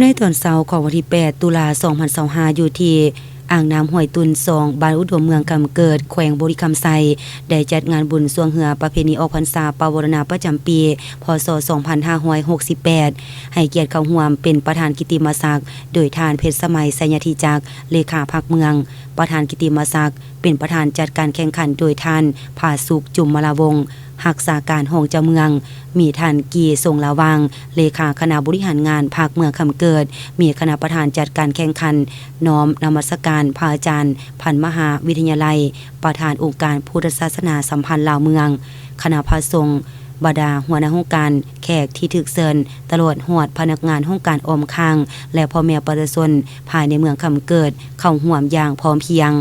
ในตอนเช้าของวันที่8ตุลา2025อยู่ที่อ่างน้ำห้วยตุน2บ้านอุดมเมืองกำเกิดแขวงบุรีคำไซได้จัดงานบุญสวงเหือประเพณีออกพรรษาปวารณาประจำปีพศ2568ให้เกียรติเข้าร่วมเป็นประธานกิตติมศักดิ์โดยทานเพชรสมัยไสยธิจักรเลขาพรรคเมืองประธานกิตติมศักดิ์เป็นประธานจัดการแข่งขันโดยท่านผาสุกจุมมลาวงศ์รักษาการห้องเจ้าเมืองมีท่านกีทรงละวังเลขาคณะบริหารงานภาคเมืองคำเกิดมีคณะประธานจัดการแข่งขันน้อมนมัสการพระอาจารย์พันมหาวิทยาลัยประธานองค์การพุทธศาสนาสัมพันธ์ลาวเมืองคณะพระสงฆ์บดาหัวหน้าห้องการแขกที่ถึกเชิญตลอดหอดพนักงานห้องการออมคางและพ่อแม่ประชาชนภายในเมืองคำเกิดเข้าร่วมอย่างพร้อมเพรียง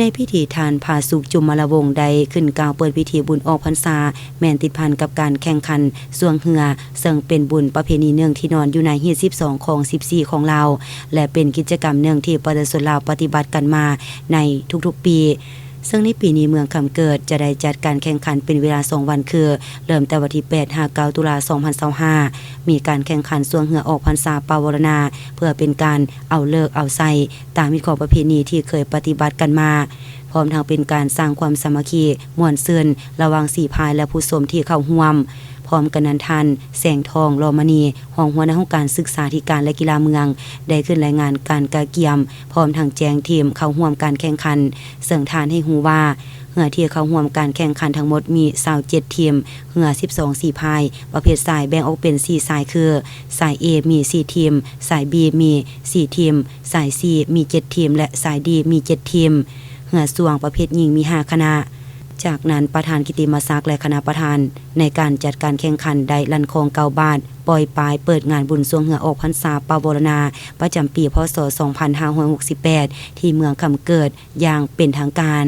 ในพิธีทานผาสุกจุมมลวงศ์ใดขึ้นกล่าวเปิดพิธีบุญออกพรรษาแม่นติดพันกับการแข่งขันสวงเหือซึ่งเป็นบุญประเพณีเนื่องที่นอนอยู่ในฮีต12ของ14ของลาวและเป็นกิจกรรมเนื่องที่ประชาชนลาวปฏิบัติกันมาในทุกๆปีซึ่งในปีนี้เมืองคำเกิดจะได้จัดการแข่งขันเป็นเวลา2วันคือเริ่มแต่วันที่8-9ตุลา2025มีการแข่งขันสวงเหือออกพรรษาปวารณาเพื่อเป็นการเอาเลิกเอาใส่ตามวิถีประเพณีที่เคยปฏิบัติกันมาพร้อมทั้งเป็นการสร้างความสามัคคีม่วนซื่นระหว่างสีพายและผู้ชมที่เข้าร่วมพร้อมกันนั้นทันแสงทองรอมณีห้องหัวหน้าการศึกษาธิการและกีฬาเมืองได้ขึ้นรายงานการกาเกียมพร้อมทั้งแจ้งทีมเข้าร่วมการแข่งขันเสริมทานให้ฮู้ว่าเหือที่เข้าร่วมการแข่งขันทั้งหมดมี27ทีมเหือ12สีพายประเภทสายแบ่งออกเป็น4สายคือสาย A มี4ทีมสาย B มี4ทีมสาย C มี7ทีมและสาย D มี7ทีมเหือสวงประเภทหญิงมี5คณะจากนั้นประธานกิตติมศักดิ์และคณะประธานในการจัดการแข่งขันได้ลั่นคองเกาบาทปล่อยปลายเปิดงานบุญสวงเหือออกพรรษาปวารณาประจำปีพศ2568ที่เมืองคำเกิดอย่างเป็นทางการ